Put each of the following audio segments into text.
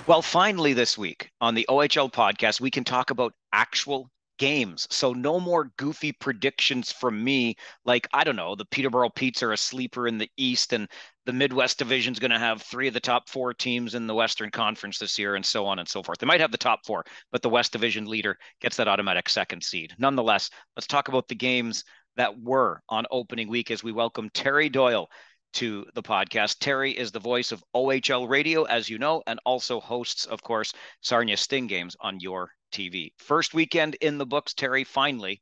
Well, finally this week on the OHL podcast, we can talk about actual games. So no more goofy predictions from me. Like, I don't know, the Peterborough Peach are a sleeper in the East, and the Midwest Division is going to have 3 of the top 4 teams in the Western Conference this year, and so on and so forth. They might have the top 4, but the West Division leader gets that automatic second seed. Nonetheless, let's talk about the games that were on opening week as we welcome Terry Doyle to the podcast. Terry is the voice of OHL Radio, as you know, and also hosts, of course, Sarnia Sting games on your TV. First weekend in the books, Terry, finally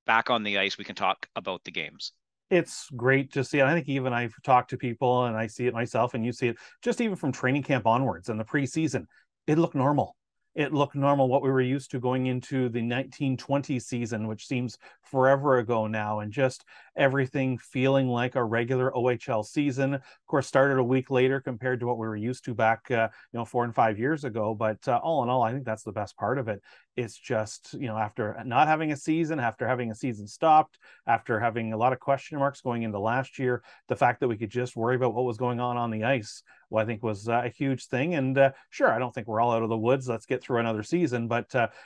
back on the ice. We can talk about the games. It's great to see it. I think even I've talked to people and I see it myself and you see it just even from training camp onwards and the preseason. It looked normal. It looked normal, what we were used to going into the 1920 season, which seems forever ago now, and just everything feeling like a regular OHL season. Of course, started a week later compared to what we were used to back, 4 and 5 years ago. But all in all, I think that's the best part of it. It's just, after not having a season, after having a season stopped, after having a lot of question marks going into last year, the fact that we could just worry about what was going on the ice, well, I think was a huge thing. And sure, I don't think we're all out of the woods. Let's get through another season. But,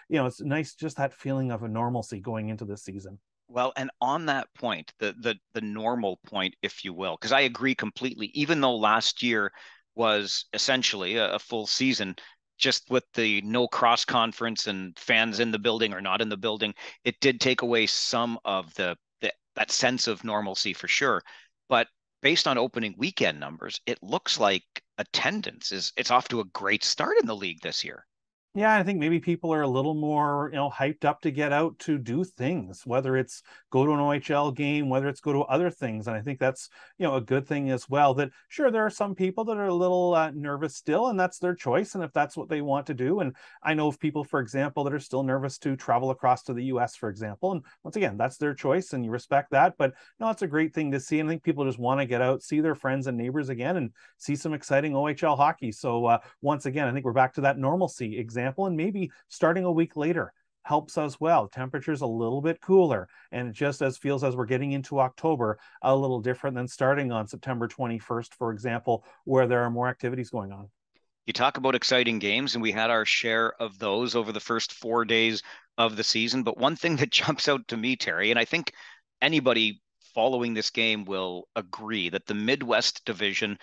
it's nice, just that feeling of a normalcy going into this season. Well, and on that point, the normal point, if you will, because I agree completely, even though last year was essentially a full season, just with the no cross conference and fans in the building or not in the building, it did take away some of that sense of normalcy for sure. But based on opening weekend numbers, it looks like attendance it's off to a great start in the league this year. Yeah, I think maybe people are a little more, hyped up to get out to do things, whether it's go to an OHL game, whether it's go to other things. And I think that's, a good thing as well. That sure, there are some people that are a little nervous still, and that's their choice. And if that's what they want to do, and I know of people, for example, that are still nervous to travel across to the US, for example. And once again, that's their choice, and you respect that. But no, it's a great thing to see. And I think people just want to get out, see their friends and neighbors again, and see some exciting OHL hockey. So once again, I think we're back to that normalcy example, and maybe starting a week later helps as well. Temperature's a little bit cooler, and it just feels as we're getting into October a little different than starting on September 21st, for example, where there are more activities going on. You talk about exciting games, and we had our share of those over the first 4 days of the season. But one thing that jumps out to me, Terry, and I think anybody following this game will agree, that the Midwest Division,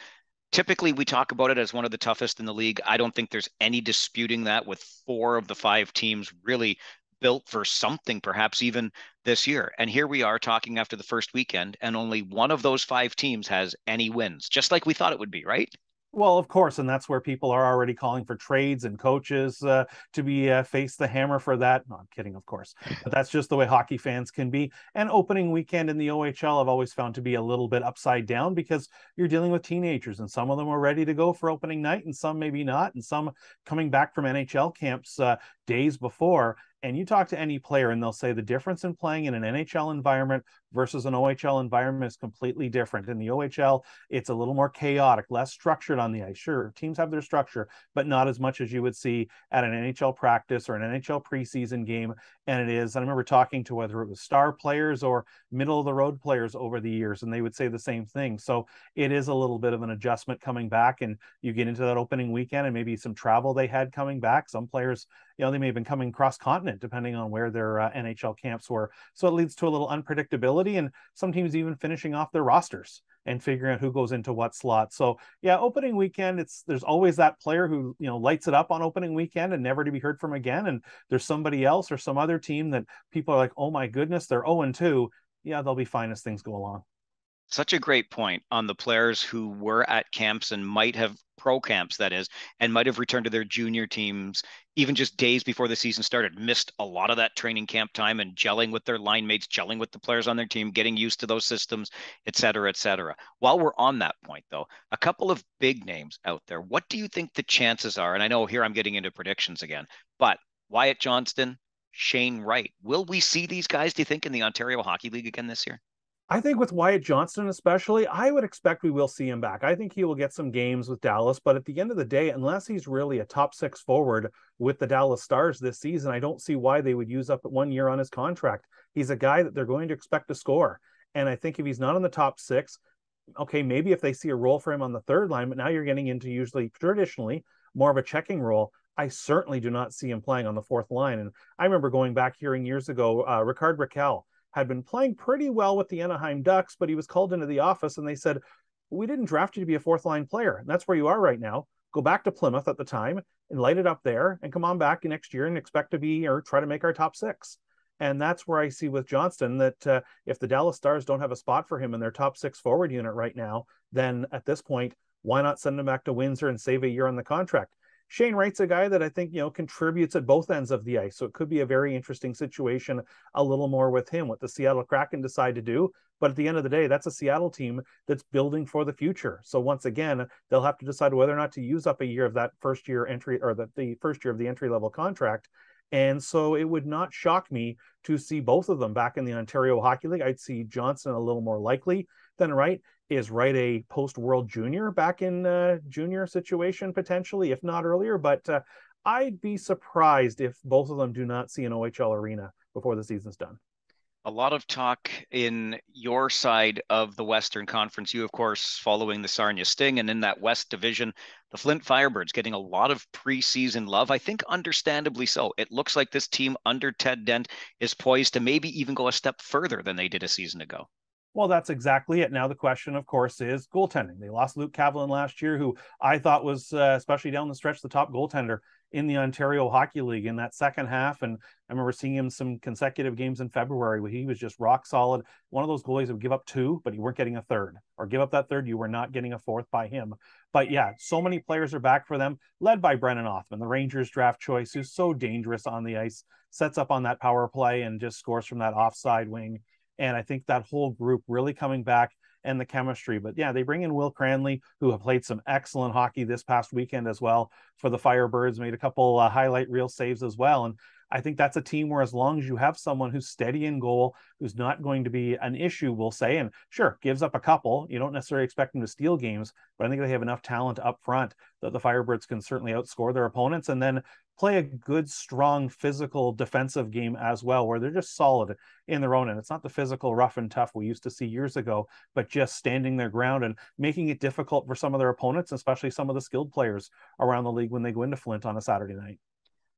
typically we talk about it as one of the toughest in the league. I don't think there's any disputing that, with 4 of the 5 teams really built for something, perhaps even this year. And here we are talking after the first weekend, and only one of those 5 teams has any wins, just like we thought it would be, right? Well, of course, and that's where people are already calling for trades and coaches to be face the hammer for that. No, I'm kidding, of course, but that's just the way hockey fans can be. And opening weekend in the OHL, I've always found to be a little bit upside down, because you're dealing with teenagers, and some of them are ready to go for opening night, and some maybe not, and some coming back from NHL camps days before. And you talk to any player and they'll say the difference in playing in an NHL environment versus an OHL environment is completely different. In the OHL, it's a little more chaotic, less structured on the ice. Sure, teams have their structure, but not as much as you would see at an NHL practice or an NHL preseason game. And it is, I remember talking to whether it was star players or middle of the road players over the years, and they would say the same thing. So it is a little bit of an adjustment coming back, and you get into that opening weekend and maybe some travel they had coming back. Some players, they may have been coming cross continent depending on where their NHL camps were. So it leads to a little unpredictability, and some teams even finishing off their rosters and figuring out who goes into what slot. So yeah, opening weekend, there's always that player who, lights it up on opening weekend and never to be heard from again. And there's somebody else or some other team that people are like, oh my goodness, they're 0-2. Yeah, they'll be fine as things go along. Such a great point on the players who were at camps and might have pro camps, that is, and might have returned to their junior teams even just days before the season started, missed a lot of that training camp time and gelling with their line mates, gelling with the players on their team, getting used to those systems, et cetera, et cetera. While we're on that point, though, a couple of big names out there. What do you think the chances are? And I know here I'm getting into predictions again, but Wyatt Johnston, Shane Wright, will we see these guys, do you think, in the Ontario Hockey League again this year? I think with Wyatt Johnston especially, I would expect we will see him back. I think he will get some games with Dallas, but at the end of the day, unless he's really a top 6 forward with the Dallas Stars this season, I don't see why they would use up 1 year on his contract. He's a guy that they're going to expect to score. And I think if he's not on the top 6, okay, maybe if they see a role for him on the third line, but now you're getting into usually traditionally more of a checking role, I certainly do not see him playing on the fourth line. And I remember going back hearing years ago, Ricard Raquel had been playing pretty well with the Anaheim Ducks, but he was called into the office and they said, we didn't draft you to be a fourth line player. And that's where you are right now. Go back to Plymouth at the time and light it up there and come on back next year and expect to be or try to make our top six. And that's where I see with Johnston that if the Dallas Stars don't have a spot for him in their top six forward unit right now, then at this point, why not send him back to Windsor and save a year on the contract? Shane Wright's a guy that I think, contributes at both ends of the ice. So it could be a very interesting situation a little more with him, what the Seattle Kraken decide to do. But at the end of the day, that's a Seattle team that's building for the future. So once again, they'll have to decide whether or not to use up a year of that first year entry or the first year of the entry level contract. And so it would not shock me to see both of them back in the Ontario Hockey League. I'd see Johnston a little more likely than Wright. Is Wright a post-World Junior back in junior situation potentially, if not earlier? But I'd be surprised if both of them do not see an OHL arena before the season's done. A lot of talk in your side of the Western Conference. You, of course, following the Sarnia Sting, and in that West Division, the Flint Firebirds getting a lot of preseason love. I think understandably so. It looks like this team under Ted Dent is poised to maybe even go a step further than they did a season ago. Well, that's exactly it. Now the question, of course, is goaltending. They lost Luke Kavlin last year, who I thought was, especially down the stretch, the top goaltender in the Ontario Hockey League in that second half. And I remember seeing him some consecutive games in February where he was just rock solid. One of those goalies that would give up two, but you weren't getting a third, or give up that third, you were not getting a fourth by him. But yeah, so many players are back for them, led by Brennan Othman, the Rangers draft choice, who's so dangerous on the ice, sets up on that power play and just scores from that offside wing. And I think that whole group really coming back and the chemistry. But yeah, they bring in Will Cranley, who have played some excellent hockey this past weekend as well for the Firebirds, made a couple highlight reel saves as well. And I think that's a team where as long as you have someone who's steady in goal, who's not going to be an issue, we'll say, and sure, gives up a couple, you don't necessarily expect them to steal games, but I think they have enough talent up front that the Firebirds can certainly outscore their opponents and then play a good, strong, physical defensive game as well, where they're just solid in their own end. It's not the physical rough and tough we used to see years ago, but just standing their ground and making it difficult for some of their opponents, especially some of the skilled players around the league when they go into Flint on a Saturday night.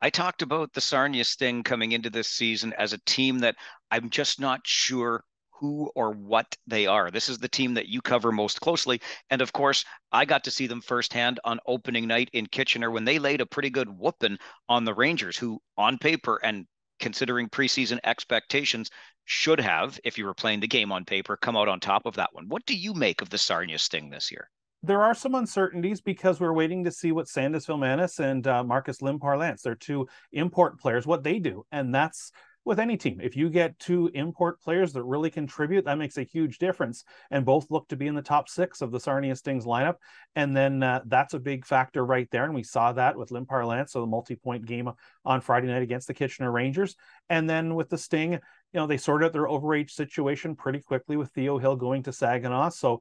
I talked about the Sarnia Sting coming into this season as a team that I'm just not sure who or what they are. This is the team that you cover most closely. And of course, I got to see them firsthand on opening night in Kitchener when they laid a pretty good whooping on the Rangers, who on paper and considering preseason expectations should have, if you were playing the game on paper, come out on top of that one. What do you make of the Sarnia Sting this year? There are some uncertainties because we're waiting to see what Sandis Vilmanis and Marcus Lim-Parlance, they're two import players, what they do. And that's with any team. If you get two import players that really contribute, that makes a huge difference. And both look to be in the top six of the Sarnia Stings lineup. And then that's a big factor right there. And we saw that with Lim-Parlance, so the multi-point game on Friday night against the Kitchener Rangers. And then with the Sting, they sorted out their overage situation pretty quickly with Theo Hill going to Saginaw. So,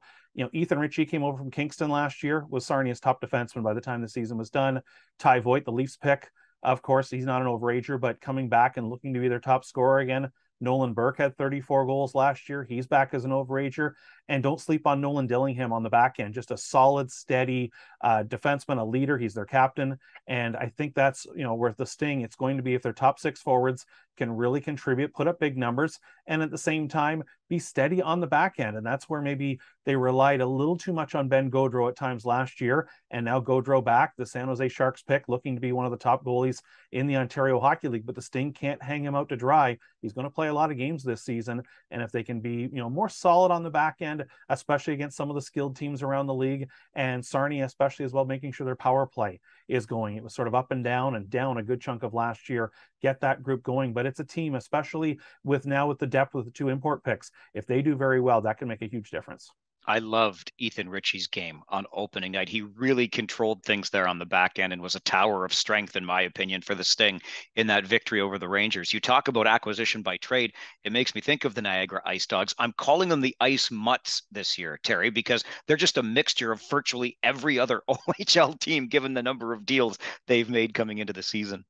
Ethan Ritchie came over from Kingston last year, was Sarnia's top defenseman by the time the season was done. Ty Voigt, the Leafs pick, of course, he's not an overager, but coming back and looking to be their top scorer again. Nolan Burke had 34 goals last year. He's back as an overager. And don't sleep on Nolan Dillingham on the back end. Just a solid, steady defenseman, a leader. He's their captain. And I think that's, where the Sting, it's going to be if their top six forwards can really contribute, put up big numbers, and at the same time, be steady on the back end. And that's where maybe they relied a little too much on Ben Gaudreau at times last year. And now Gaudreau back, the San Jose Sharks pick, looking to be one of the top goalies in the Ontario Hockey League. But the Sting can't hang him out to dry. He's going to play a lot of games this season. And if they can be, more solid on the back end, especially against some of the skilled teams around the league, and Sarnia especially as well, making sure their power play is going. It was sort of up and down a good chunk of last year. Get that group going. But it's a team, especially with the depth with the two import picks. If they do very well, that can make a huge difference. I loved Ethan Ritchie's game on opening night. He really controlled things there on the back end and was a tower of strength, in my opinion, for the Sting in that victory over the Rangers. You talk about acquisition by trade. It makes me think of the Niagara Ice Dogs. I'm calling them the Ice Mutts this year, Terry, because they're just a mixture of virtually every other OHL team, given the number of deals they've made coming into the season.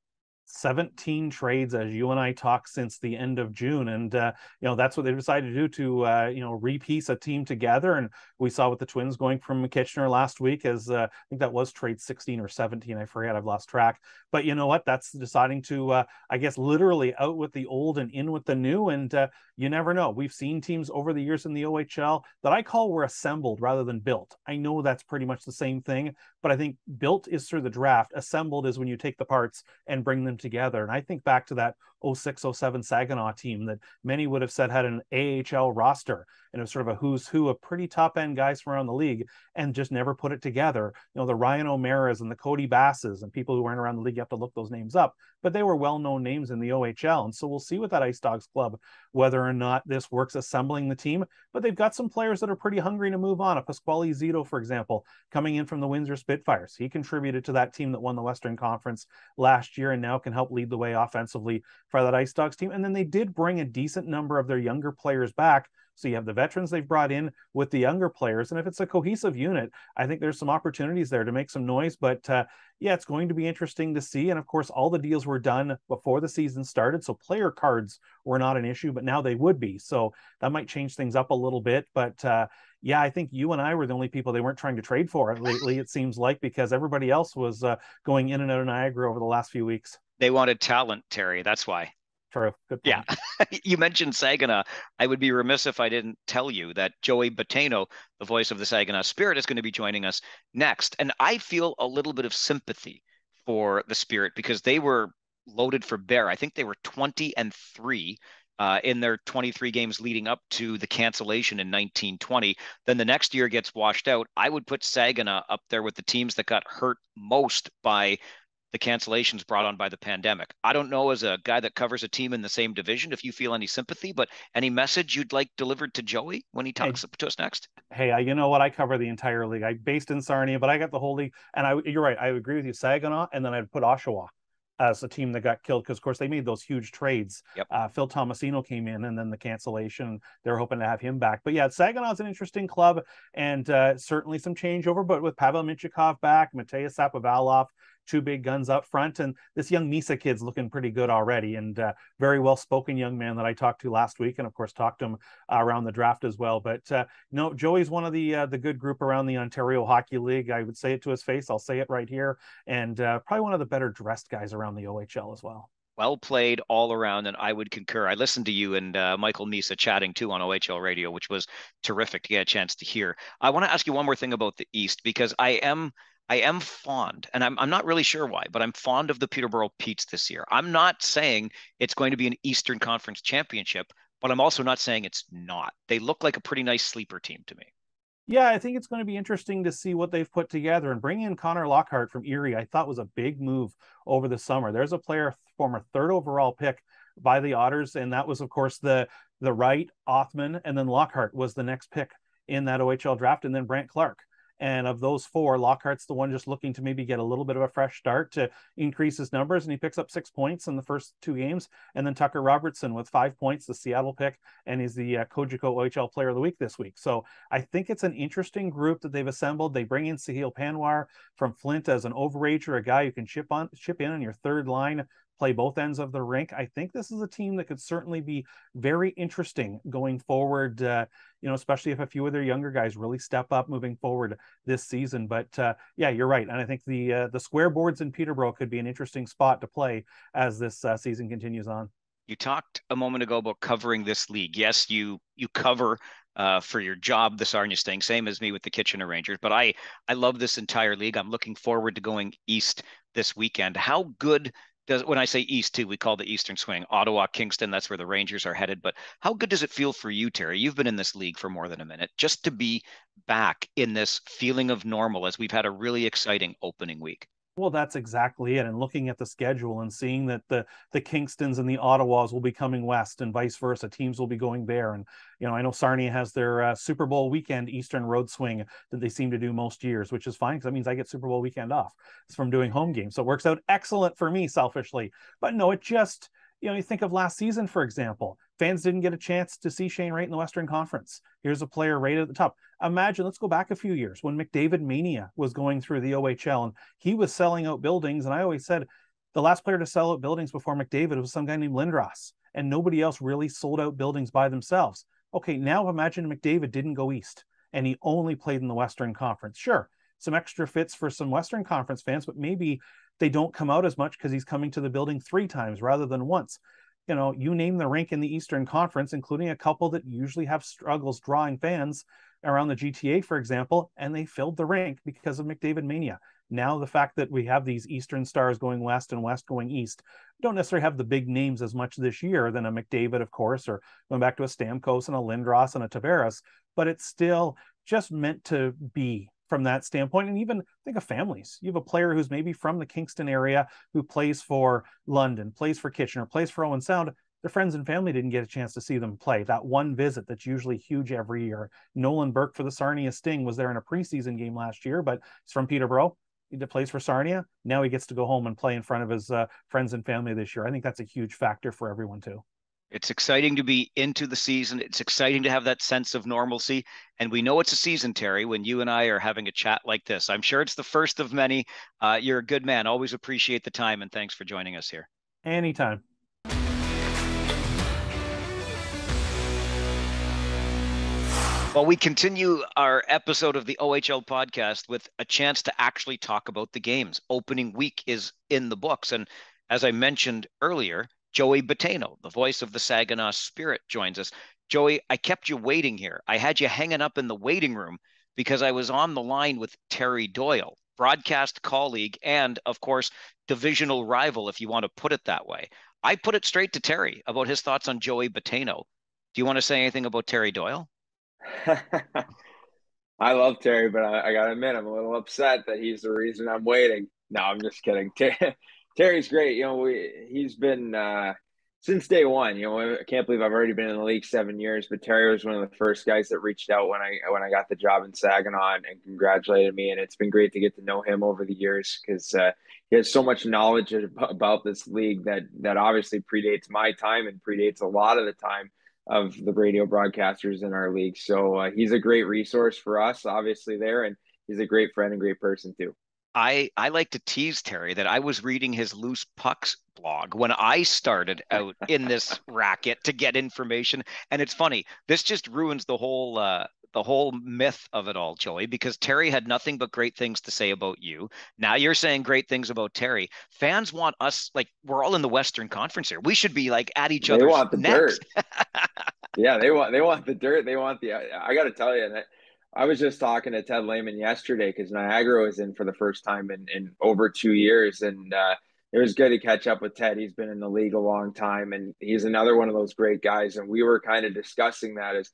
17 trades as you and I talk since the end of June. And, that's what they decided to do to, repiece a team together. And we saw with the Twins going from Kitchener last week as I think that was trade 16 or 17. I forget. I've lost track. But you know what? That's deciding to, I guess, literally out with the old and in with the new. And you never know. We've seen teams over the years in the OHL that I call were assembled rather than built. I know that's pretty much the same thing, but I think built is through the draft. Assembled is when you take the parts and bring them together. And I think back to that 06-07 Saginaw team that many would have said had an AHL roster, and it was sort of a who's who of pretty top end guys from around the league, and just never put it together. The Ryan O'Maras and the Cody Basses and people who weren't around the league, you have to look those names up, but they were well-known names in the OHL. And so we'll see with that Ice Dogs club whether or not this works assembling the team. But they've got some players that are pretty hungry to move on. A Pasquale Zito, for example, coming in from the Windsor Spitfires. He contributed to that team that won the Western Conference last year and now can help lead the way offensively for that Ice Dogs team. And then they did bring a decent number of their younger players back. So you have the veterans they've brought in with the younger players. And if it's a cohesive unit, I think there's some opportunities there to make some noise. But it's going to be interesting to see. And of course, all the deals were done before the season started. So player cards were not an issue, but now they would be. So that might change things up a little bit. But I think you and I were the only people they weren't trying to trade for lately, it seems like, because everybody else was going in and out of Niagara over the last few weeks. They wanted talent, Terry. That's why. True. Good point. Yeah. You mentioned Saginaw. I would be remiss if I didn't tell you that Joey Battaino, the voice of the Saginaw Spirit, is going to be joining us next. And I feel a little bit of sympathy for the Spirit because they were loaded for bear. I think they were 20-3 in their 23 games leading up to the cancellation in 1920. Then the next year gets washed out. I would put Saginaw up there with the teams that got hurt most by the cancellations brought on by the pandemic. I don't know, as a guy that covers a team in the same division, if you feel any sympathy, but any message you'd like delivered to Joey when he talks to us next? Hey, you know what? I cover the entire league. I'm based in Sarnia, but I got the whole league. And you're right. I agree with you. Saginaw, and then I'd put Oshawa as a team that got killed because, of course, they made those huge trades. Yep. Phil Tomasino came in, and then the cancellation. They're hoping to have him back. But yeah, Saginaw's an interesting club, and certainly some changeover. But with Pavel Minchikov back, Matei Sapovalov, two big guns up front, and this young Misa kid's looking pretty good already, and very well-spoken young man that I talked to last week, and of course talked to him around the draft as well. But no, Joey's one of the good group around the Ontario Hockey League. I would say it to his face. I'll say it right here, and probably one of the better dressed guys around the OHL as well. Well played all around, and I would concur. I listened to you and Michael Misa chatting too on OHL Radio, which was terrific to get a chance to hear. I want to ask you one more thing about the East, because I am fond, and I'm not really sure why, but I'm fond of the Peterborough Peach this year. I'm not saying it's going to be an Eastern Conference championship, but I'm also not saying it's not. They look like a pretty nice sleeper team to me. Yeah, I think it's going to be interesting to see what they've put together. And bringing in Connor Lockhart from Erie, I thought was a big move over the summer. There's a player, former third overall pick by the Otters, and that was, of course, the Wright, Othman, and then Lockhart was the next pick in that OHL draft, and then Brant Clark. And of those four, Lockhart's the one just looking to maybe get a little bit of a fresh start to increase his numbers. And he picks up 6 points in the first two games. And then Tucker Robertson with 5 points, the Seattle pick. And he's the Cogeco OHL Player of the Week this week. So I think it's an interesting group that they've assembled. They bring in Sahil Panwar from Flint as an overager, a guy who can chip in on your third line, play both ends of the rink. I think this is a team that could certainly be very interesting going forward, especially if a few of their younger guys really step up moving forward this season. But you're right. And I think the square boards in Peterborough could be an interesting spot to play as this season continues on. You talked a moment ago about covering this league. Yes, you cover for your job the Sarnia Sting, same as me with the Kitchener Rangers. But I love this entire league. I'm looking forward to going east this weekend. How good when I say east too, we call the Eastern Swing, Ottawa, Kingston, that's where the Rangers are headed. But how good does it feel for you, Terry? You've been in this league for more than a minute, just to be back in this feeling of normal as we've had a really exciting opening week. Well, that's exactly it. And looking at the schedule and seeing that the Kingstons and the Ottawas will be coming west and vice versa, teams will be going there. And, I know Sarnia has their Super Bowl weekend Eastern road swing that they seem to do most years, which is fine because that means I get Super Bowl weekend off. It's from doing home games. So it works out excellent for me selfishly. But no, it just, you think of last season, for example, fans didn't get a chance to see Shane Wright in the Western Conference. Here's a player right at the top. Imagine, let's go back a few years when McDavid Mania was going through the OHL and he was selling out buildings. And I always said, The last player to sell out buildings before McDavid was some guy named Lindros, and nobody else really sold out buildings by themselves. Okay, now imagine McDavid didn't go east and he only played in the Western Conference. Sure, some extra fits for some Western Conference fans, but maybe they don't come out as much because he's coming to the building 3 times rather than once. You know, you name the rink in the Eastern Conference, including a couple that usually have struggles drawing fans around the GTA, for example, and they filled the rink because of McDavid mania. Now, the fact that we have these Eastern stars going west and west going east don't necessarily have the big names as much this year than a McDavid, of course, or going back to a Stamkos and a Lindros and a Tavares, but it's still just meant to be from that standpoint. And even think of families. You have a player who's maybe from the Kingston area who plays for London, plays for Kitchener, plays for Owen Sound. Their friends and family didn't get a chance to see them play. That one visit that's usually huge every year. Nolan Burke for the Sarnia Sting was there in a preseason game last year, but he's from Peterborough. He plays for Sarnia. Now he gets to go home and play in front of his friends and family this year. I think that's a huge factor for everyone too. It's exciting to be into the season. It's exciting to have that sense of normalcy. And we know it's a season, Terry, when you and I are having a chat like this. I'm sure it's the first of many. You're a good man. Always appreciate the time. And thanks for joining us here. Anytime. Well, we continue our episode of the OHL podcast with a chance to actually talk about the games. Opening week is in the books. And as I mentioned earlier, Joey Battaino, the voice of the Saginaw Spirit, joins us. Joey, I kept you waiting here. I had you hanging up in the waiting room because I was on the line with Terry Doyle, broadcast colleague and, of course, divisional rival, if you want to put it that way. I put it straight to Terry about his thoughts on Joey Battaino. Do you want to say anything about Terry Doyle? I love Terry, but I got to admit, I'm a little upset that he's the reason I'm waiting. No, I'm just kidding. Terry's great. You know, he's been since day one. You know, I can't believe I've already been in the league 7 years, but Terry was one of the first guys that reached out when I got the job in Saginaw and congratulated me. And it's been great to get to know him over the years because he has so much knowledge about this league that obviously predates my time and predates a lot of the time of the radio broadcasters in our league. So he's a great resource for us, obviously there, and he's a great friend and great person too. I like to tease Terry that I was reading his Loose Pucks blog when I started out in this racket to get information. And it's funny, this just ruins the whole myth of it all, Joey, because Terry had nothing but great things to say about you. Now you're saying great things about Terry. Fans want us, like, we're all in the Western Conference here. We should be like at each other's want the necks. Dirt. Yeah, they want the dirt. They want I got to tell you, that I was just talking to Ted Lehman yesterday because Niagara was in for the first time in over 2 years. And it was good to catch up with Ted. He's been in the league a long time and he's another one of those great guys. And we were kind of discussing that as,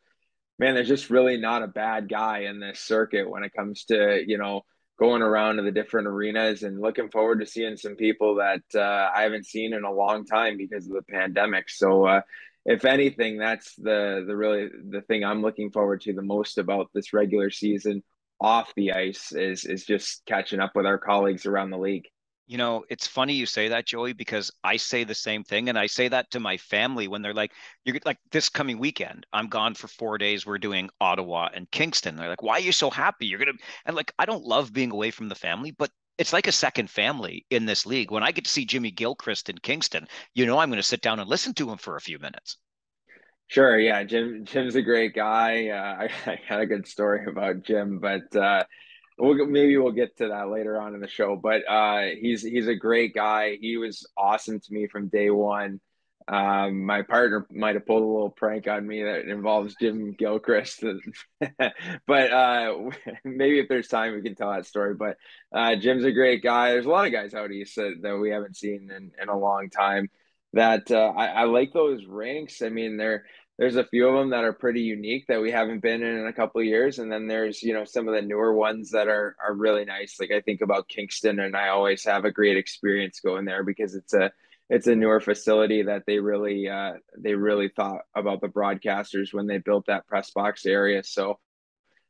man, there's just really not a bad guy in this circuit when it comes to, you know, going around to the different arenas and looking forward to seeing some people that I haven't seen in a long time because of the pandemic. So if anything, that's the thing I'm looking forward to the most about this regular season off the ice is just catching up with our colleagues around the league. You know, it's funny you say that, Joey, because I say the same thing. And I say that to my family when they're like, you're like, this coming weekend, I'm gone for 4 days. We're doing Ottawa and Kingston. They're like, why are you so happy? You're going to, and like, I don't love being away from the family, but it's like a second family in this league. When I get to see Jimmy Gilchrist in Kingston, you know, I'm going to sit down and listen to him for a few minutes. Sure. Yeah. Jim's a great guy. I got a good story about Jim, but maybe we'll get to that later on in the show. But he's a great guy. He was awesome to me from day one. My partner might have pulled a little prank on me that involves Jim Gilchrist, but maybe if there's time we can tell that story. But Jim's a great guy. There's a lot of guys out east that we haven't seen in a long time. That I like those rinks. I mean, there's a few of them that are pretty unique that we haven't been in a couple of years. And then there's, you know, some of the newer ones that are really nice. Like I think about Kingston and I always have a great experience going there because it's a newer facility that they really thought about the broadcasters when they built that press box area. So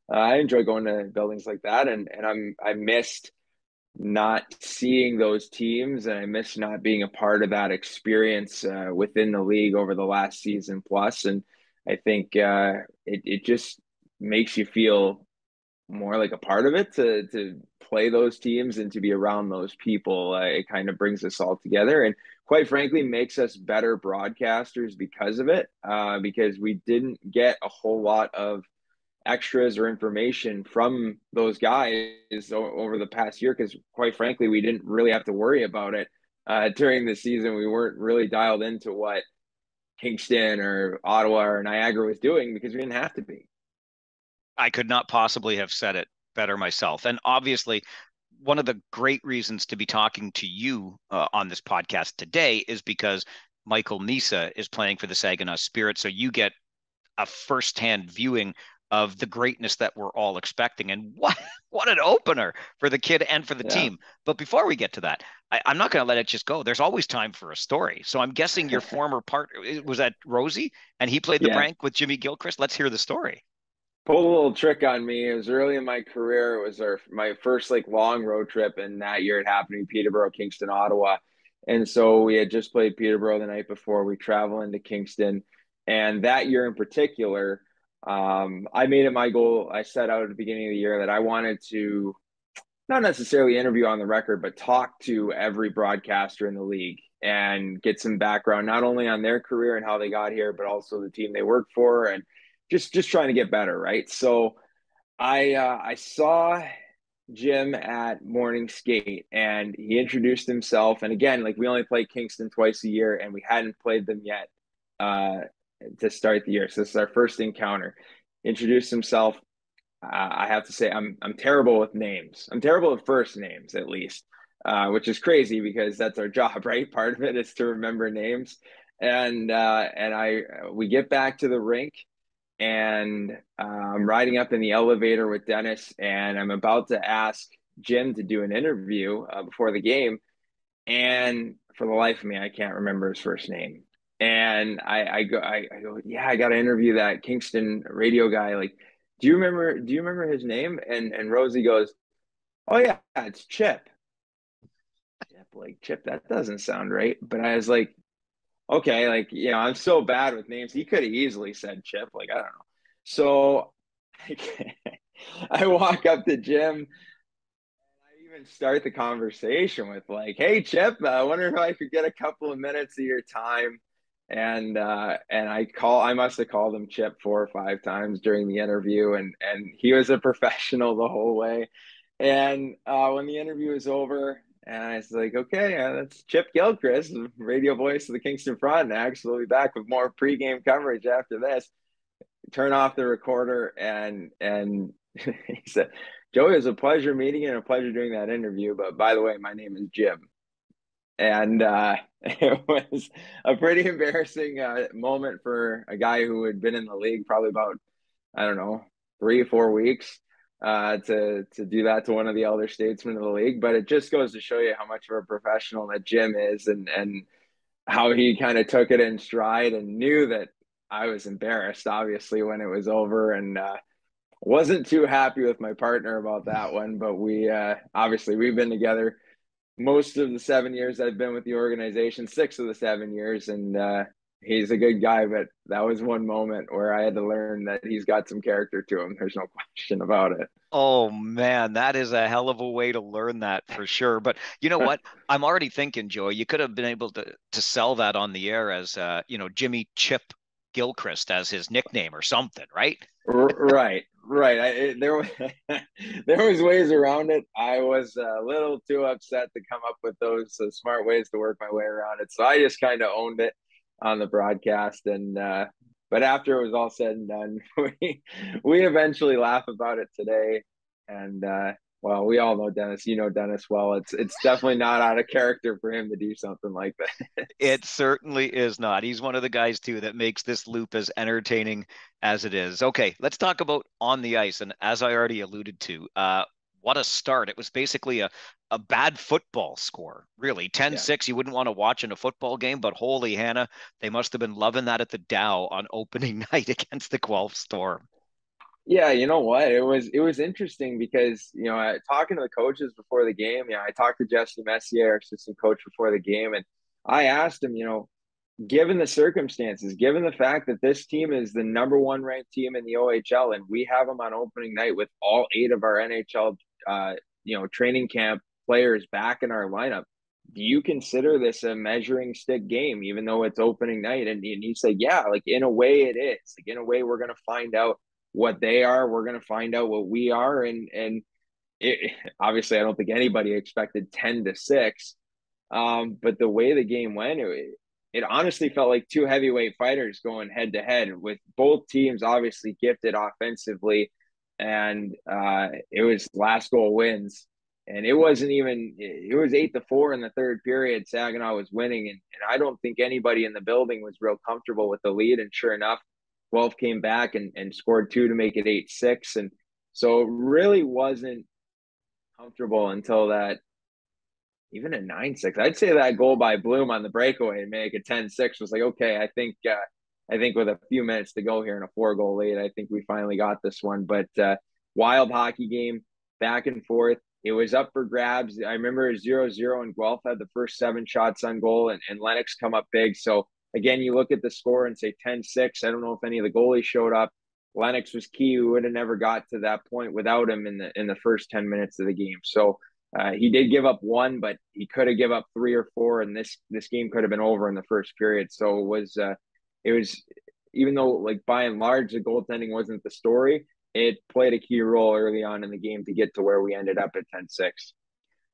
I enjoy going to buildings like that. And I missed not seeing those teams and I miss not being a part of that experience within the league over the last season plus. And I think it just makes you feel more like a part of it to play those teams and to be around those people. It kind of brings us all together, and quite frankly makes us better broadcasters because of it, because we didn't get a whole lot of extras or information from those guys over the past year, because quite frankly we didn't really have to worry about it during the season. We weren't really dialed into what Kingston or Ottawa or Niagara was doing because we didn't have to be. I could not possibly have said it better myself. And obviously, one of the great reasons to be talking to you on this podcast today is because Michael Misa is playing for the Saginaw Spirit. So you get a firsthand viewing of the greatness that we're all expecting. And what an opener for the kid and for the team. But before we get to that, I'm not going to let it just go. There's always time for a story. So I'm guessing your former partner, was that Rosie? And he played the prank with Jimmy Gilchrist? Let's hear the story. Pulled a little trick on me. It was early in my career. It was my first like long road trip, and that year it happened in Peterborough, Kingston, Ottawa. And so we had just played Peterborough the night before. We travel into Kingston, and that year in particular, I made it my goal. I set out at the beginning of the year that I wanted to not necessarily interview on the record, but talk to every broadcaster in the league and get some background, not only on their career and how they got here, but also the team they work for, and just trying to get better, right? So I saw Jim at morning skate, and he introduced himself. And again, like, we only play Kingston twice a year, and we hadn't played them yet to start the year. So this is our first encounter. Introduced himself. I have to say, I'm terrible with names. I'm terrible with first names, at least, which is crazy because that's our job, right? Part of it is to remember names. And we get back to the rink, and I'm riding up in the elevator with Dennis, and I'm about to ask Jim to do an interview before the game. And for the life of me, I can't remember his first name. And I go, yeah, I got to interview that Kingston radio guy. Like, do you remember his name? And Rosie goes, oh yeah, it's Chip. Chip, that doesn't sound right. But I was like, okay, like, I'm so bad with names. He could have easily said Chip. Like, I don't know. So I walk up to Jim, and I even start the conversation with like, hey, Chip, I wonder if I could get a couple of minutes of your time. And I must have called him Chip 4 or 5 times during the interview, and he was a professional the whole way. And when the interview was over, and I was like, okay, that's Chip Gilchrist, radio voice of the Kingston Frontenacs. We'll be back with more pregame coverage after this. Turn off the recorder, and he said, Joey, it was a pleasure meeting you and a pleasure doing that interview. But by the way, my name is Jim. And it was a pretty embarrassing moment for a guy who had been in the league probably about, I don't know, 3 or 4 weeks to do that to one of the elder statesmen of the league. But it just goes to show you how much of a professional that Jim is, and how he kind of took it in stride and knew that I was embarrassed, obviously, when it was over, and wasn't too happy with my partner about that one. But we obviously, we've been together most of the 7 years I've been with the organization, 6 of the 7 years, and he's a good guy. But that was one moment where I had to learn that he's got some character to him. There's no question about it. Oh man, that is a hell of a way to learn that for sure. But you know what? I'm already thinking, Joey, you could have been able to sell that on the air as Jimmy Chip Gilchrist as his nickname or something, right? Right. There was ways around it. I was a little too upset to come up with those smart ways to work my way around it. So I just kind of owned it on the broadcast. And but after it was all said and done, we eventually laugh about it today. And well, we all know Dennis. You know Dennis well. It's definitely not out of character for him to do something like that. It certainly is not. He's one of the guys too that makes this loop as entertaining as it is. Okay, let's talk about on the ice. And as I already alluded to, what a start. It was basically a bad football score, really. 10-6, you wouldn't want to watch in a football game, but holy Hannah, they must have been loving that at the Dow on opening night against the Guelph Storm. Yeah, you know what? It was interesting because, talking to the coaches before the game, I talked to Jesse Messier, our assistant coach, before the game, and I asked him, given the circumstances, given the fact that this team is the number 1 ranked team in the OHL, and we have them on opening night with all 8 of our NHL training camp players back in our lineup. Do you consider this a measuring stick game, even though it's opening night? And he said, yeah, like in a way it is. Like in a way, we're going to find out what they are. We're going to find out what we are. And obviously, I don't think anybody expected 10-6. But the way the game went, it honestly felt like two heavyweight fighters going head to head, with both teams obviously gifted offensively. And it was last goal wins. And it was 8-4 in the third period. Saginaw was winning. And I don't think anybody in the building was real comfortable with the lead. And sure enough, Guelph came back and scored 2 to make it 8-6. And so it really wasn't comfortable until that, even a 9-6. I'd say that goal by Bloom on the breakaway and make it 10-6 was like, okay, I think with a few minutes to go here in a 4-goal lead, I think we finally got this one. But wild hockey game, back and forth. It was up for grabs. I remember 0-0 and Guelph had the first 7 shots on goal, and Lennox come up big. So again, you look at the score and say 10-6. I don't know if any of the goalies showed up. Lennox was key. We would have never got to that point without him in the first 10 minutes of the game. So he did give up 1, but he could have give up 3 or 4, and this game could have been over in the first period. So it was even though, like, by and large the goaltending wasn't the story, it played a key role early on in the game to get to where we ended up at 10-6.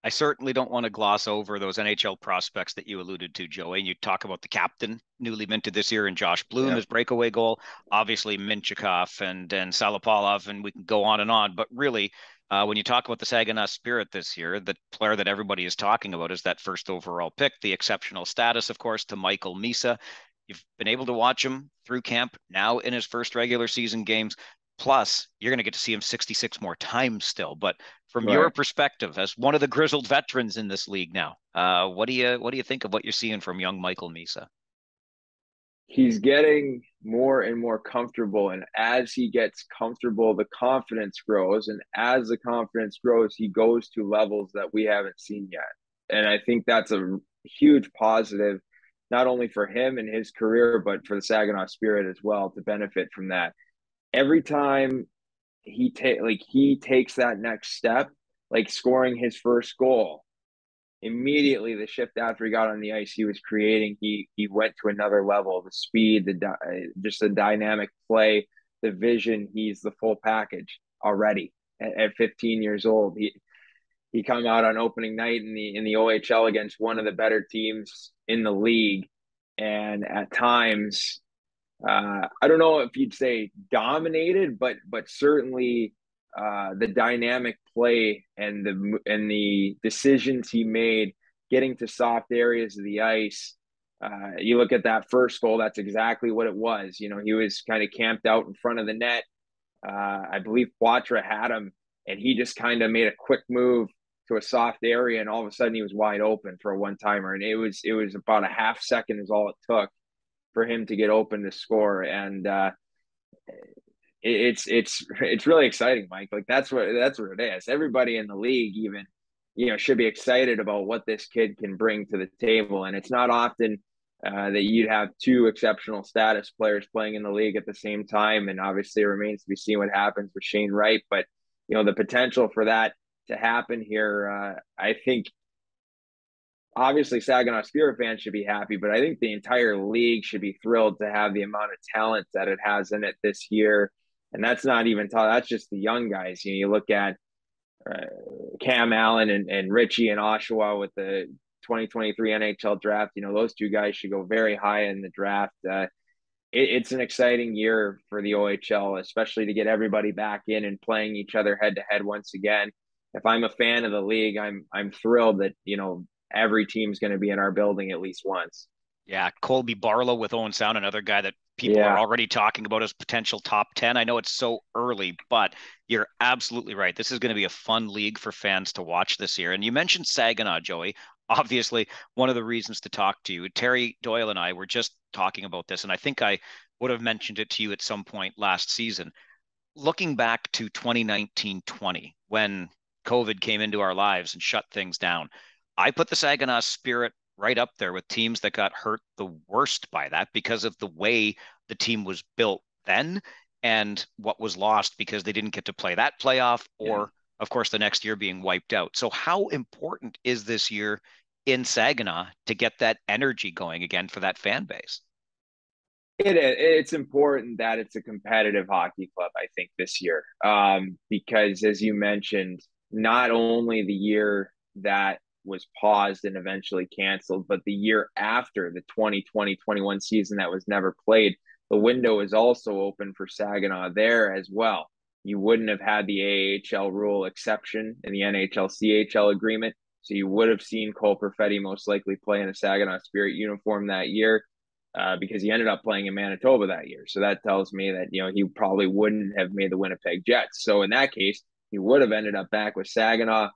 I certainly don't want to gloss over those NHL prospects that you alluded to, Joey. And you talk about the captain, newly minted this year, and Josh Bloom, his breakaway goal, obviously Minchikov and Salopolov, and we can go on. But really, when you talk about the Saginaw Spirit this year, the player that everybody is talking about is that first overall pick, the exceptional status, of course, to Michael Misa. You've been able to watch him through camp now in his first regular season games. Plus, you're going to get to see him 66 more times still. But from your perspective, as one of the grizzled veterans in this league now, what do you think of what you're seeing from young Michael Misa? He's getting more and more comfortable, and as he gets comfortable, the confidence grows, and as the confidence grows, he goes to levels that we haven't seen yet. And I think that's a huge positive, not only for him and his career, but for the Saginaw Spirit as well, to benefit from that. Every time he takes that next step, like scoring his first goal, immediately the shift after he got on the ice, he was creating. He went to another level. The speed, just the dynamic play, the vision. He's the full package already at 15 years old. He come out on opening night in the OHL against one of the better teams in the league, and at times, I don't know if you'd say dominated, but certainly the dynamic play and the decisions he made, getting to soft areas of the ice. You look at that first goal, that's exactly what it was. He was kind of camped out in front of the net. I believe Poitras had him, and he just kind of made a quick move to a soft area, and all of a sudden he was wide open for a one-timer. And it was about a half second is all it took for him to get open to score. And it's really exciting, Mike. Like that's what it is. Everybody in the league even, should be excited about what this kid can bring to the table. And it's not often that you'd have 2 exceptional status players playing in the league at the same time. And obviously it remains to be seen what happens with Shane Wright, but the potential for that to happen here, I think obviously Saginaw Spirit fans should be happy, but I think the entire league should be thrilled to have the amount of talent that it has in it this year. And that's not even that's just the young guys. You look at Cam Allen and Richie and Oshawa with the 2023 NHL draft. Those 2 guys should go very high in the draft. It's an exciting year for the OHL, especially to get everybody back in and playing each other head to head once again. If I'm a fan of the league, I'm thrilled that every team's going to be in our building at least once. Yeah, Colby Barlow with Owen Sound, another guy that people are already talking about as potential top 10. I know it's so early, but you're absolutely right. This is going to be a fun league for fans to watch this year. And you mentioned Saginaw, Joey. Obviously, one of the reasons to talk to you. Terry Doyle and I were just talking about this, and I think I would have mentioned it to you at some point last season. Looking back to 2019-20, when COVID came into our lives and shut things down, I put the Saginaw Spirit right up there with teams that got hurt the worst by that because of the way the team was built then and what was lost because they didn't get to play that playoff or of course, the next year being wiped out. So how important is this year in Saginaw to get that energy going again for that fan base? It's important that it's a competitive hockey club, I think, this year, because as you mentioned, not only the year that was paused and eventually canceled, but the year after the 2020-21 season that was never played, the window is also open for Saginaw there as well. You wouldn't have had the AHL rule exception in the NHL-CHL agreement, so you would have seen Cole Perfetti most likely play in a Saginaw Spirit uniform that year. Because he ended up playing in Manitoba that year. So that tells me that, he probably wouldn't have made the Winnipeg Jets. So in that case, he would have ended up back with Saginaw.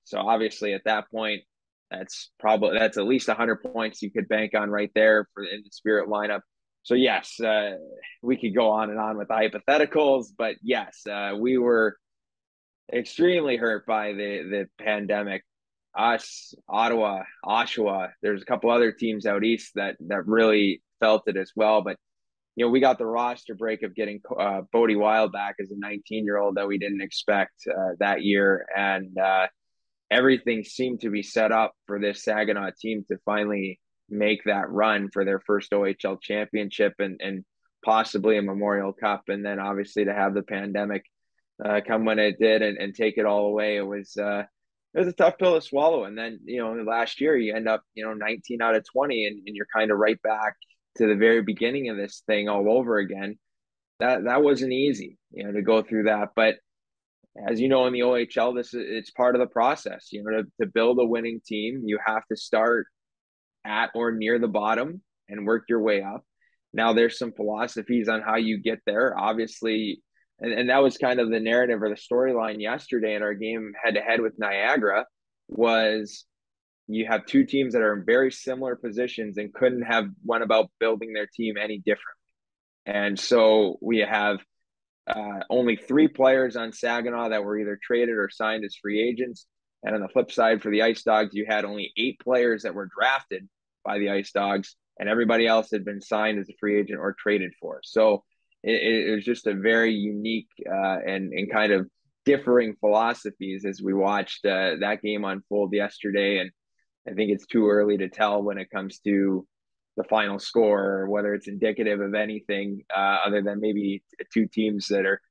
So obviously at that point, that's at least 100 points you could bank on right there in the Spirit lineup. So yes, we could go on and on with the hypotheticals, but yes, we were extremely hurt by the pandemic. Us, Ottawa, Oshawa, there's a couple other teams out east that really felt it as well. But, we got the roster break of getting Bodie Wild back as a 19-year-old that we didn't expect that year. And everything seemed to be set up for this Saginaw team to finally make that run for their first OHL championship and possibly a Memorial Cup. And then obviously to have the pandemic come when it did and take it all away, it was a tough pill to swallow. And then, last year you end up, 19 out of 20 and you're kind of right back to the very beginning of this thing all over again. That wasn't easy, to go through that. But as you know, in the OHL, it's part of the process. To build a winning team, you have to start at or near the bottom and work your way up. Now there's some philosophies on how you get there, obviously. And that was kind of the narrative or the storyline yesterday in our game head-to-head with Niagara was you have two teams that are in very similar positions and couldn't have went about building their team any differently. And so we have only 3 players on Saginaw that were either traded or signed as free agents. And on the flip side, for the Ice Dogs, you had only 8 players that were drafted by the Ice Dogs, and everybody else had been signed as a free agent or traded for. So it was just a very unique and kind of differing philosophies as we watched that game unfold yesterday. And I think it's too early to tell when it comes to the final score or whether it's indicative of anything other than maybe 2 teams that are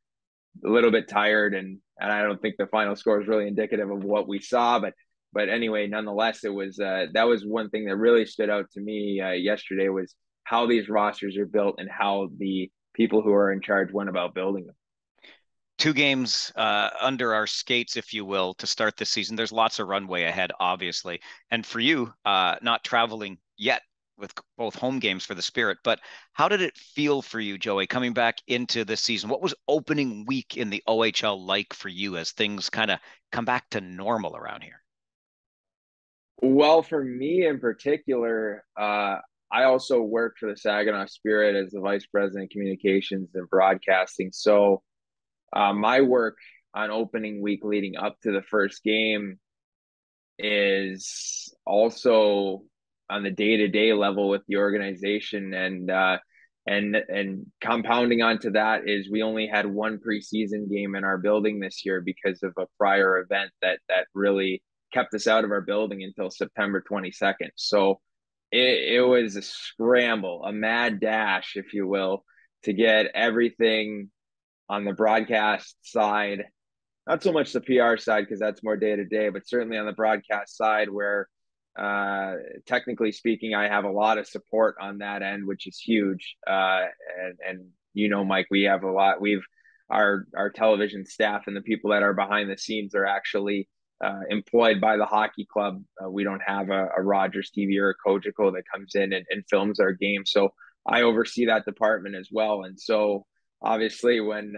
a little bit tired. And I don't think the final score is really indicative of what we saw. But anyway, nonetheless, it was that was one thing that really stood out to me yesterday was how these rosters are built and how the people who are in charge went about building them. 2 games under our skates, if you will, to start this season. There's lots of runway ahead, obviously. And for you, not traveling yet with both home games for the Spirit, but how did it feel for you, Joey, coming back into this season? What was opening week in the OHL like for you as things kind of come back to normal around here? Well, for me in particular, I also worked for the Saginaw Spirit as the Vice President of Communications and Broadcasting. So my work on opening week leading up to the first game is also on the day-to-day level with the organization. And compounding onto that is we only had 1 preseason game in our building this year because of a prior event that really kept us out of our building until September 22nd. So it was a scramble, a mad dash, if you will, to get everything on the broadcast side, not so much the PR side because that's more day to day, but certainly on the broadcast side where technically speaking, I have a lot of support on that end, which is huge. And Mike, we have a lot. Our television staff and the people that are behind the scenes are actually employed by the hockey club. We don't have a Rogers TV or a Cogeco that comes in and films our game. So I oversee that department as well. And so obviously when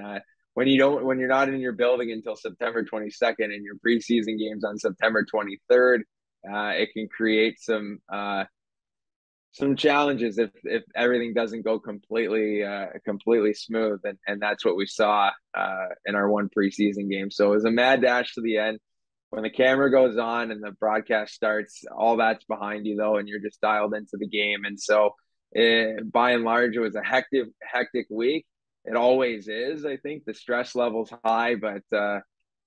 you're not in your building until September 22nd and your preseason games on September 23rd, it can create some challenges if everything doesn't go completely smooth, and that's what we saw in our 1 preseason game. So it was a mad dash to the end. When the camera goes on and the broadcast starts, all that's behind you though, and you're just dialed into the game. And so by and large, it was a hectic week. It always is. I think the stress level's high, but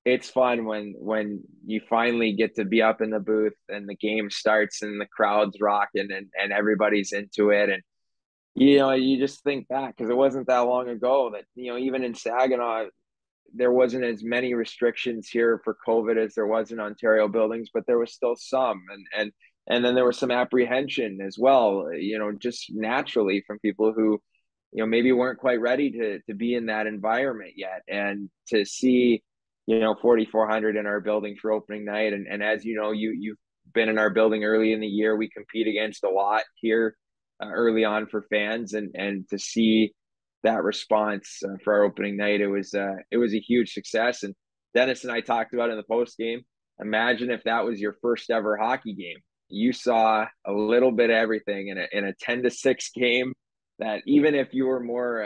it's fun when you finally get to be up in the booth and the game starts and the crowd's rocking and everybody's into it. And you just think back, because it wasn't that long ago that even in Saginaw there wasn't as many restrictions here for COVID as there was in Ontario buildings, but there was still some, and then there was some apprehension as well, just naturally from people who, maybe weren't quite ready to be in that environment yet, and to see, 4,400 in our building for opening night, and as you've been in our building early in the year, we compete against a lot here early on for fans, and to see that response for our opening night, it was a huge success. And Dennis and I talked about it in the post game. Imagine if that was your first ever hockey game. You saw a little bit of everything in a 10-6 game. That even if you were more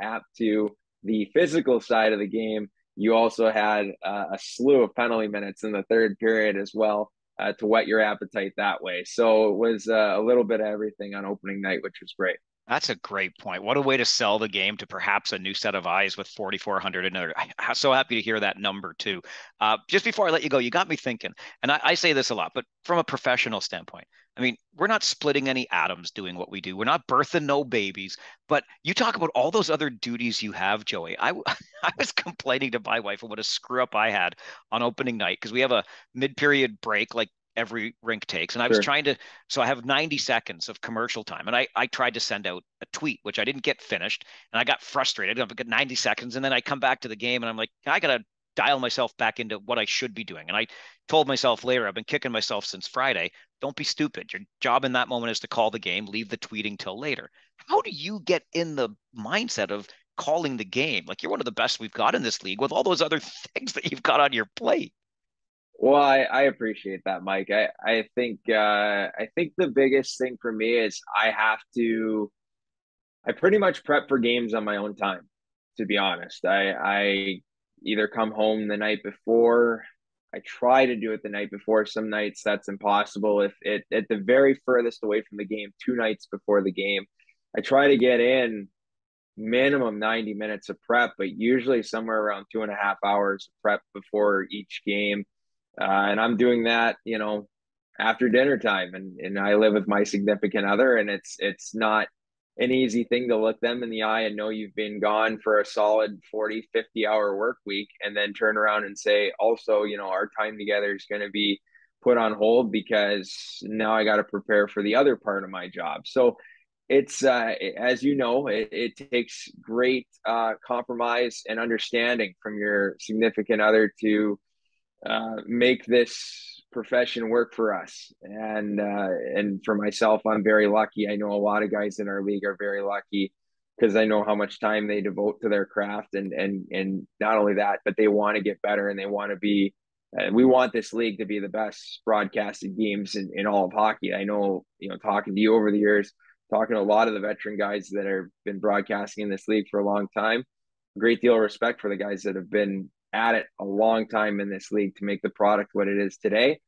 apt to the physical side of the game, you also had a slew of penalty minutes in the third period as well to whet your appetite that way. So it was a little bit of everything on opening night, which was great. That's a great point. What a way to sell the game to perhaps a new set of eyes with 4,400 and I'm so happy to hear that number too. Just before I let you go, you got me thinking, and I say this a lot, but from a professional standpoint, I mean, we're not splitting any atoms doing what we do. We're not birthing no babies, but you talk about all those other duties you have, Joey. I was complaining to my wife of what a screw up I had on opening night, because we have a mid-period break like every rink takes. And I was trying to, so I have 90 seconds of commercial time. And I tried to send out a tweet, which I didn't get finished. And I got frustrated. I've got 90 seconds. And then I come back to the game and I'm like, I got to dial myself back into what I should be doing. And I told myself later, I've been kicking myself since Friday. Don't be stupid. Your job in that moment is to call the game, leave the tweeting till later. How do you get in the mindset of calling the game? Like, you're one of the best we've got in this league with all those other things that you've got on your plate. Well, I appreciate that, Mike. I think the biggest thing for me is I pretty much prep for games on my own time, to be honest. I either come home the night before. I try to do it the night before. Some nights that's impossible. If it at the very furthest away from the game, 2 nights before the game, I try to get in minimum 90 minutes of prep, but usually somewhere around 2.5 hours of prep before each game. And I'm doing that, after dinner time, and I live with my significant other, and it's not an easy thing to look them in the eye and know you've been gone for a solid 40, 50-hour work week, and then turn around and say, also, our time together is going to be put on hold because now I got to prepare for the other part of my job. So it's as you know, it takes great compromise and understanding from your significant other to make this profession work for us. And for myself, I'm very lucky. I know a lot of guys in our league are very lucky, because I know how much time they devote to their craft, and not only that, but they want to get better, and they want to be. We want this league to be the best broadcasted games in all of hockey. I know, talking to you over the years, talking to a lot of the veteran guys that have been broadcasting in this league for a long time, a great deal of respect for the guys that have been at it a long time in this league to make the product what it is today.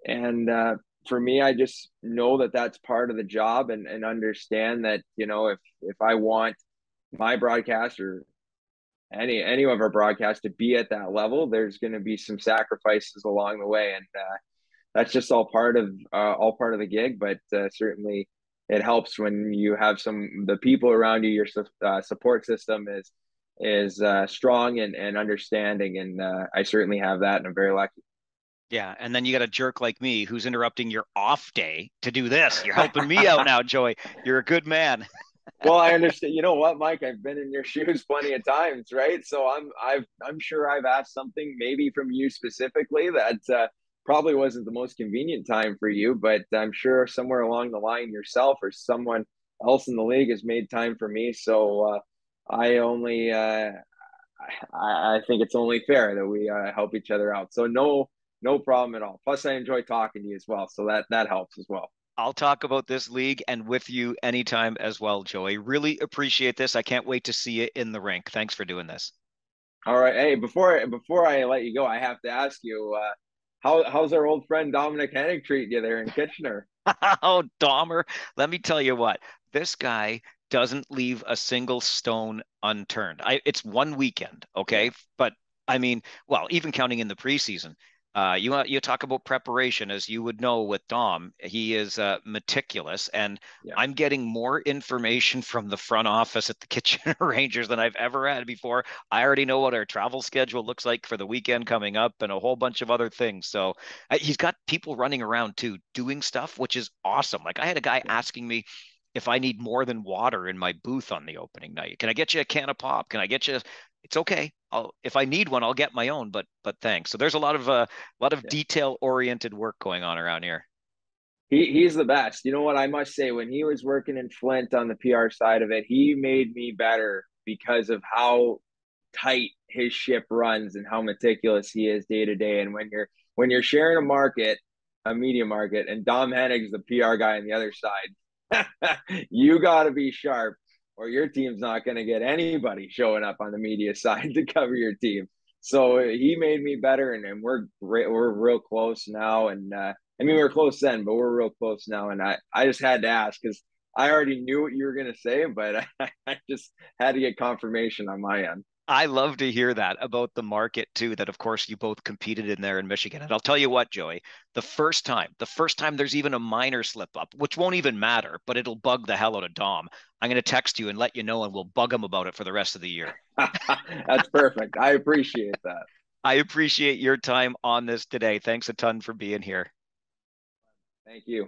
And for me, I just know that that's part of the job, and understand that, if I want my broadcast or any of our broadcasts to be at that level, there's going to be some sacrifices along the way. And that's just all part of the gig. But certainly it helps when you have the people around you, your support system is strong and understanding, and I certainly have that, and I'm very lucky. Yeah, and then you got a jerk like me who's interrupting your off day to do this. You're helping me out now, Joey. You're a good man. Well, I understand. You know what, Mike? I've been in your shoes plenty of times, right? So I'm sure I've asked something maybe from you specifically that probably wasn't the most convenient time for you, but I'm sure somewhere along the line yourself or someone else in the league has made time for me. So I only I think it's only fair that we help each other out. So no problem at all. Plus, I enjoy talking to you as well, so that helps as well. I'll talk about this league and with you anytime as well, Joey. Really appreciate this. I can't wait to see you in the rink. Thanks for doing this. All right. Hey, before I let you go, I have to ask you, how's our old friend Dominic Hennig treating you there in Kitchener? Oh, Dahmer, let me tell you what, this guy doesn't leave a single stone unturned. It's one weekend, okay? But I mean, well, even counting in the preseason, you talk about preparation, as you would know with Dom. He is meticulous, and Yeah. I'm getting more information from the front office at the Kitchener Rangers than I've ever had before. I already know what our travel schedule looks like for the weekend coming up, and a whole bunch of other things. So he's got people running around too, doing stuff, which is awesome. Like I had a guy asking me if I need more than water in my booth on the opening night. Can I get you a can of pop? Can I get you? It's okay. If I need one, I'll get my own. But thanks. So there's a lot of Yeah. detail oriented work going on around here. He's the best. You know what I must say, when he was working in Flint on the PR side of it, he made me better because of how tight his ship runs and how meticulous he is day to day. And when you're sharing a media market, and Dom Hennig's the PR guy on the other side, you got to be sharp, or your team's not going to get anybody showing up on the media side to cover your team. So he made me better, and we're real close now. And I mean, we were close then, but we're real close now. And I just had to ask because I already knew what you were going to say, but I just had to get confirmation on my end. I love to hear that about the market too, that of course you both competed in there in Michigan. And I'll tell you what, Joey, the first time there's even a minor slip up, which won't even matter, but it'll bug the hell out of Dom. I'm going to text you and let you know, and we'll bug him about it for the rest of the year. That's perfect. I appreciate that. I appreciate your time on this today. Thanks a ton for being here. Thank you.